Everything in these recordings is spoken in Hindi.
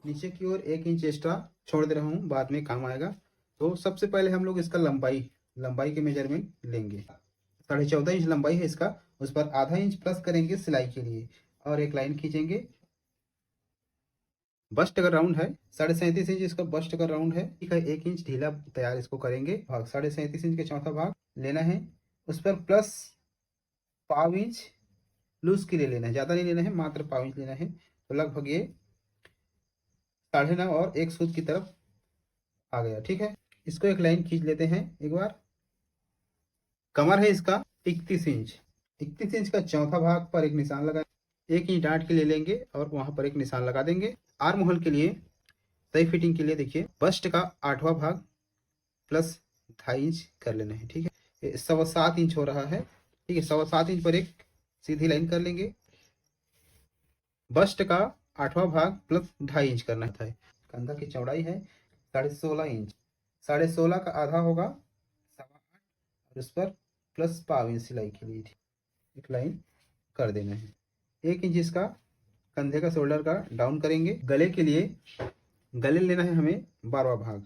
नीचे की ओर 1 इंच एक्स्ट्रा छोड़ दे रहा हूँ, बाद में काम आएगा। तो सबसे पहले हम लोग इसका लंबाई लंबाई के मेजरमेंट लेंगे। 14.5 इंच लंबाई है इसका, उस पर आधा इंच प्लस करेंगे सिलाई के लिए और एक लाइन खींचेंगे। बस्ट का राउंड है 37.5 इंच, इसका बस्ट का राउंड है, ठीक है। 1 इंच ढीला तैयार इसको करेंगे। भाग 37.5 इंच के चौथा भाग लेना है, उस पर प्लस पाव इंच लूज के लिए लेना है, ज़्यादा नहीं लेना है, मात्र पाव इंच लेना है। तो लगभग ये 9.5 और एक सूत की तरफ आ गया, ठीक है। इसको एक लाइन खींच लेते हैं एक बार। कमर है इसका 31 इंच, 31 इंच का चौथा भाग पर एक निशान लगा, 1 इंच डांट के लिए लेंगे और वहां पर एक निशान लगा देंगे। आर्म होल के लिए सही फिटिंग के लिए देखिए बस्ट का 8वां भाग प्लस 2.5 इंच कर लेना है, ठीक है। ये 7.25 इंच हो रहा है, ठीक है। 7.25 इंच पर एक सीधी लाइन कर लेंगे। बस्ट का 8वां भाग प्लस 2.5 इंच करना था। कंधा की चौड़ाई है 16.5 इंच, 16.5 का आधा होगा 8.25 और उस पर प्लस पाव इंच सिलाई के लिए एक लाइन कर देना है। 1 इंच इसका कंधे का शोल्डर का डाउन करेंगे। गले के लिए गले लेना है हमें 12वां भाग,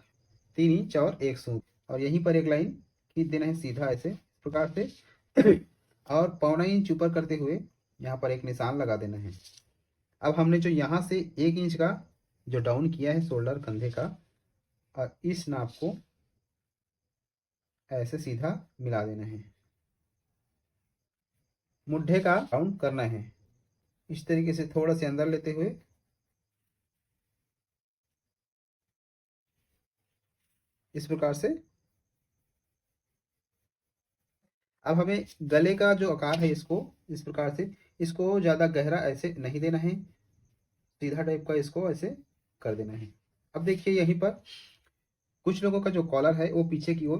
3 इंच और एक सूत, और यहीं पर एक लाइन खींच देना है सीधा ऐसे इस प्रकार से और 1.25 इंच ऊपर करते हुए यहाँ पर एक निशान लगा देना है। अब हमने जो यहाँ से 1 इंच का जो डाउन किया है शोल्डर कंधे का, और इस नाप को ऐसे सीधा मिला देना है। मुड्ढे का राउंड करना है इस तरीके से, थोड़ा से अंदर लेते हुए इस प्रकार से। अब हमें गले का जो आकार है इसको इस प्रकार से, इसको ज़्यादा गहरा ऐसे नहीं देना है, सीधा टाइप का इसको ऐसे कर देना है। अब देखिए यहीं पर कुछ लोगों का जो कॉलर है वो पीछे की ओर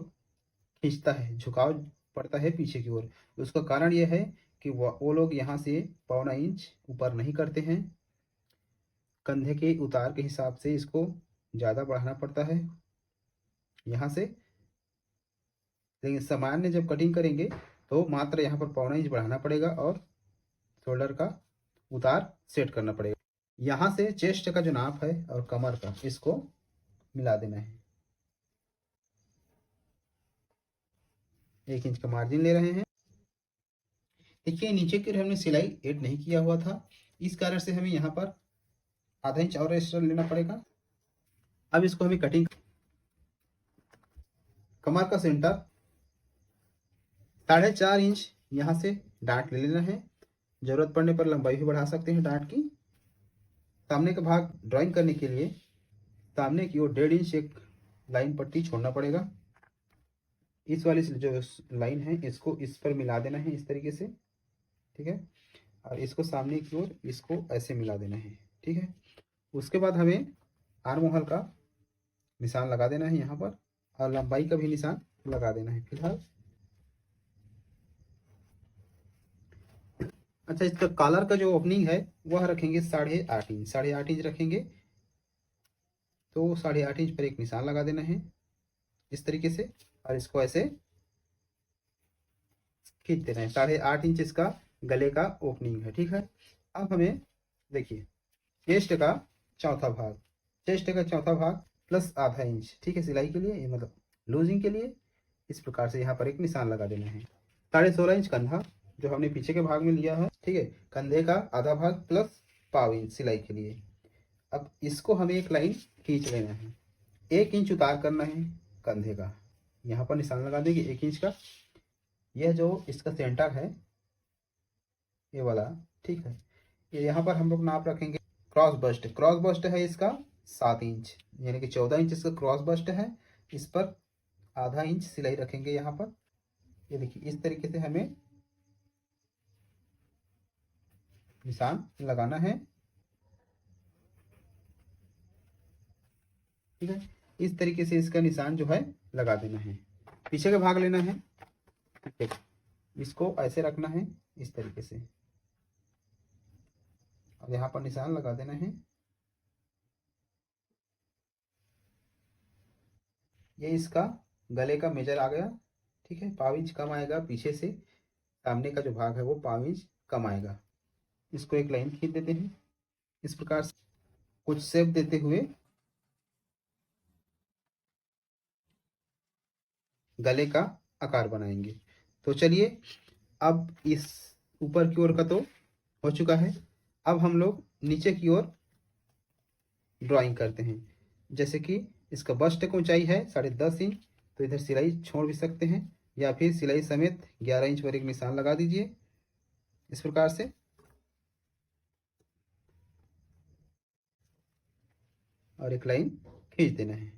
खींचता है, झुकाव पड़ता है पीछे की ओर। उसका कारण यह है कि वो लोग यहाँ से 1.25 इंच ऊपर नहीं करते हैं, कंधे के उतार के हिसाब से इसको ज़्यादा बढ़ाना पड़ता है यहाँ से। लेकिन सामान्य जब कटिंग करेंगे तो मात्र यहाँ पर 1.25 इंच बढ़ाना पड़ेगा और शोल्डर का उतार सेट करना पड़ेगा। यहाँ से चेस्ट का जो नाप है और कमर का इसको मिला देना है। 1 इंच का मार्जिन ले रहे हैं। देखिए नीचे की ओर हमने सिलाई ऐड नहीं किया हुआ था, इस कारण से हमें यहाँ पर आधा इंच और एक्स्ट्रा लेना पड़ेगा। अब इसको हमें कटिंग, कमर का सेंटर 4.5 इंच यहाँ से डांट ले लेना है, जरूरत पड़ने पर लंबाई भी बढ़ा सकते हैं डांट की। सामने का भाग ड्राइंग करने के लिए सामने की ओर 1.5 इंच एक लाइन पट्टी छोड़ना पड़ेगा। इस वाली जो लाइन है इसको इस पर मिला देना है इस तरीके से, ठीक है। और इसको सामने की ओर इसको ऐसे मिला देना है, ठीक है। उसके बाद हमें आर्म होल का निशान लगा देना है यहाँ पर और लंबाई का भी निशान लगा देना है फिलहाल। अच्छा, इसका कॉलर का जो ओपनिंग है वह रखेंगे 8.5 इंच, 8.5 इंच रखेंगे। तो 8.5 इंच पर एक निशान लगा देना है इस तरीके से और इसको ऐसे खींच देना है। 8.5 इंच इसका गले का ओपनिंग है, ठीक है। अब हमें देखिए चेस्ट का चौथा भाग, चेस्ट का चौथा भाग प्लस आधा इंच, ठीक है, सिलाई के लिए, ये मतलब लूजिंग के लिए। इस प्रकार से यहाँ पर एक निशान लगा देना है। 16.5 इंच कंधा जो हमने पीछे के भाग में लिया है, ठीक है, कंधे का आधा भाग प्लस पाव इंच सिलाई के लिए। अब इसको हमें एक लाइन खींच लेना है, 1 इंच उतार करना है कंधे का, यहाँ पर निशान लगा देंगे 1 इंच का। यह जो इसका सेंटर है ये वाला, ठीक है, ये यहाँ पर हम लोग नाप रखेंगे। क्रॉस बस्ट, क्रॉस बस्ट है इसका 7 इंच, यानी कि 14 इंच इसका क्रॉस बस्ट है। इस पर आधा इंच सिलाई रखेंगे यहाँ पर। ये देखिए इस तरीके से हमें निशान लगाना है, ठीक है। इस तरीके से इसका निशान जो है लगा देना है। पीछे का भाग लेना है, ठीक है, इसको ऐसे रखना है इस तरीके से और यहाँ पर निशान लगा देना है। ये इसका गले का मेजर आ गया, ठीक है। पाव इंच कम आएगा पीछे से, सामने का जो भाग है वो पाव इंच कम आएगा। इसको एक लाइन खींच देते हैं इस प्रकार से। कुछ शेप देते हुए गले का आकार बनाएंगे। तो चलिए, अब इस ऊपर की ओर का तो हो चुका है, अब हम लोग नीचे की ओर ड्राइंग करते हैं। जैसे कि इसका बस्ट की ऊंचाई है 10.5 इंच, तो इधर सिलाई छोड़ भी सकते हैं, या फिर सिलाई समेत 11 इंच पर एक निशान लगा दीजिए इस प्रकार से। और एक लाइन खींच देना है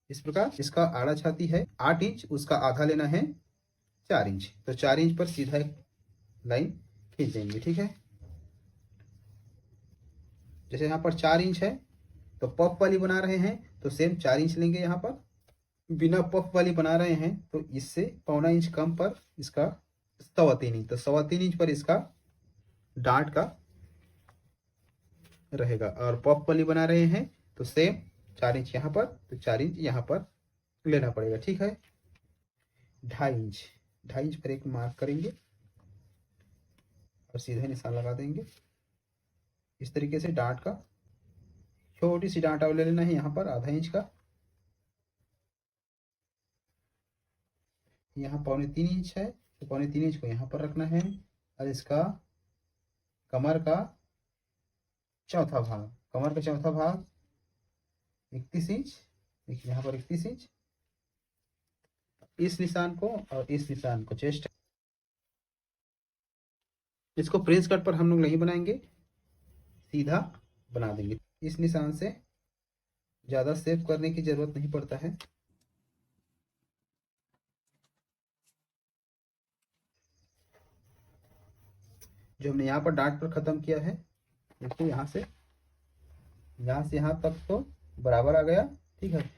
इस प्रकार। इसका आड़ा छाती है 8 इंच, उसका आधा लेना है 4 इंच, तो 4 इंच पर सीधा एक लाइन खींच देंगे। ठीक है, जैसे यहाँ पर 4 इंच है, तो पफ वाली बना रहे हैं तो सेम 4 इंच लेंगे। यहाँ पर बिना पफ वाली बना रहे हैं तो इससे 1.25 इंच कम पर इसका 3.25 इंच, तो 3.25 इंच पर इसका डांट का रहेगा। और पफ वाली बना रहे हैं तो सेम 4 इंच यहाँ पर, तो 4 इंच यहाँ पर लेना पड़ेगा। ठीक है, 2.5 इंच पर एक मार्क करेंगे और सीधे निशान लगा देंगे इस तरीके से। डांट का छोटी सी डांट ले लेना है यहाँ पर 0.5 इंच का। यहाँ 3.25 इंच है, तो 3.25 इंच को यहाँ पर रखना है। और इसका कमर का चौथा भाग 31 इंच, देखिए यहाँ पर 31 इंच। इस निशान को और इस निशान को चेस्ट, इसको प्रेस कट पर हम लोग नहीं बनाएंगे, सीधा बना देंगे। इस निशान से ज्यादा सेव करने की जरूरत नहीं पड़ता है। जो हमने यहाँ पर डांट पर खत्म किया है, देखिए यहाँ से यहाँ तक तो बराबर आ गया। ठीक है,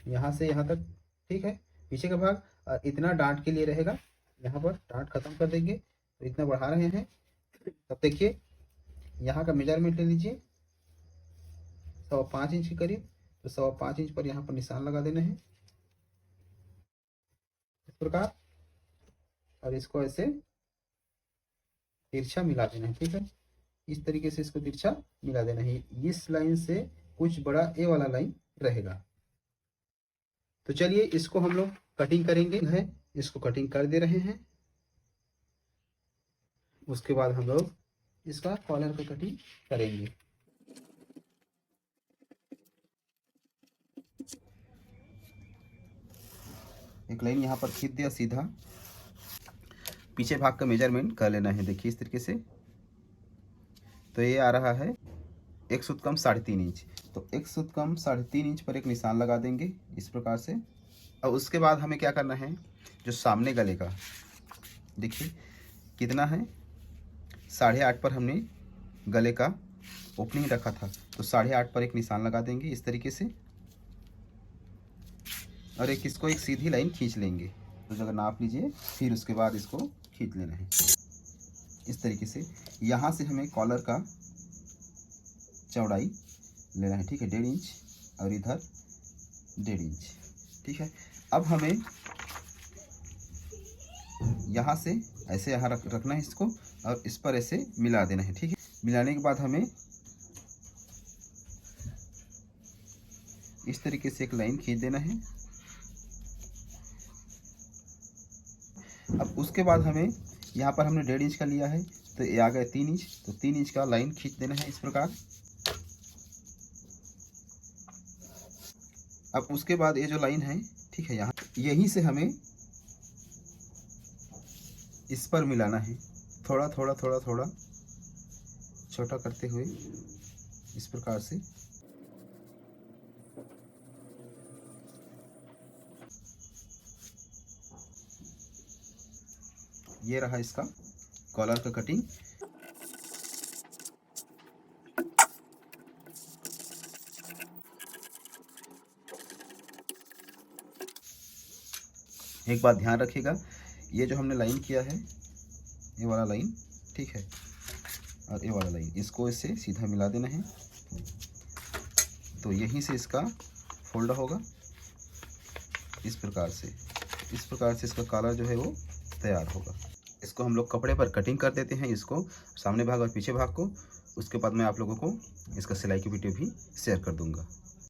यहाँ से यहाँ तक। ठीक है, पीछे का भाग इतना डांट के लिए रहेगा, यहाँ पर डांट खत्म कर देंगे तो इतना बढ़ा रहे हैं। तब देखिए यहाँ का मेजरमेंट ले लीजिए 5.25 इंच के करीब, तो 5.25 इंच पर यहाँ पर निशान लगा देना है इस प्रकार, और इसको ऐसे तिरछा मिला देना है। ठीक है, इस तरीके से इसको तिरछा मिला देना है। इस लाइन से कुछ बड़ा ए वाला लाइन रहेगा। तो चलिए इसको हम लोग कटिंग करेंगे है, इसको कटिंग कर दे रहे हैं। उसके बाद हम लोग इसका कॉलर को कटिंग करेंगे। एक लाइन यहाँ पर खींच दिया सीधा, पीछे भाग का मेजरमेंट कर लेना है। देखिए इस तरीके से, तो ये आ रहा है 1 सूत कम 3.5 इंच, तो 1 सूत कम 3.5 इंच पर एक निशान लगा देंगे इस प्रकार से। और उसके बाद हमें क्या करना है, जो सामने गले का देखिए कितना है 8.5 पर हमने गले का ओपनिंग रखा था, तो 8.5 पर एक निशान लगा देंगे इस तरीके से। और इसको एक सीधी लाइन खींच लेंगे, तो जगह नाप लीजिए, फिर उसके बाद इसको खींच लेना है इस तरीके से। यहाँ से हमें कॉलर का चौड़ाई लेना है। ठीक है, 1.5 इंच और इधर 1.5 इंच। ठीक है, अब हमें यहाँ से ऐसे यहाँ रखना है इसको, और इस पर ऐसे मिला देना है। ठीक है, मिलाने के बाद हमें इस तरीके से एक लाइन खींच देना है। अब उसके बाद हमें यहाँ पर हमने 1.5 इंच का लिया है, तो ये आ गया 3 इंच, तो 3 इंच का लाइन खींच देना है इस प्रकार। अब उसके बाद ये जो लाइन है, ठीक है, यहाँ यहीं से हमें इस पर मिलाना है, थोड़ा थोड़ा थोड़ा थोड़ा छोटा करते हुए इस प्रकार से। ये रहा इसका कॉलर का कटिंग। एक बात ध्यान रखिएगा, ये जो हमने लाइन किया है, ये वाला लाइन, ठीक है, और ये वाला लाइन, इसको इससे सीधा मिला देना है। तो यहीं से इसका फोल्ड होगा इस प्रकार से। इस प्रकार से इसका कॉलर जो है वो तैयार होगा। इसको हम लोग कपड़े पर कटिंग कर देते हैं, इसको सामने भाग और पीछे भाग को। उसके बाद मैं आप लोगों को इसका सिलाई की वीडियो भी शेयर कर दूंगा।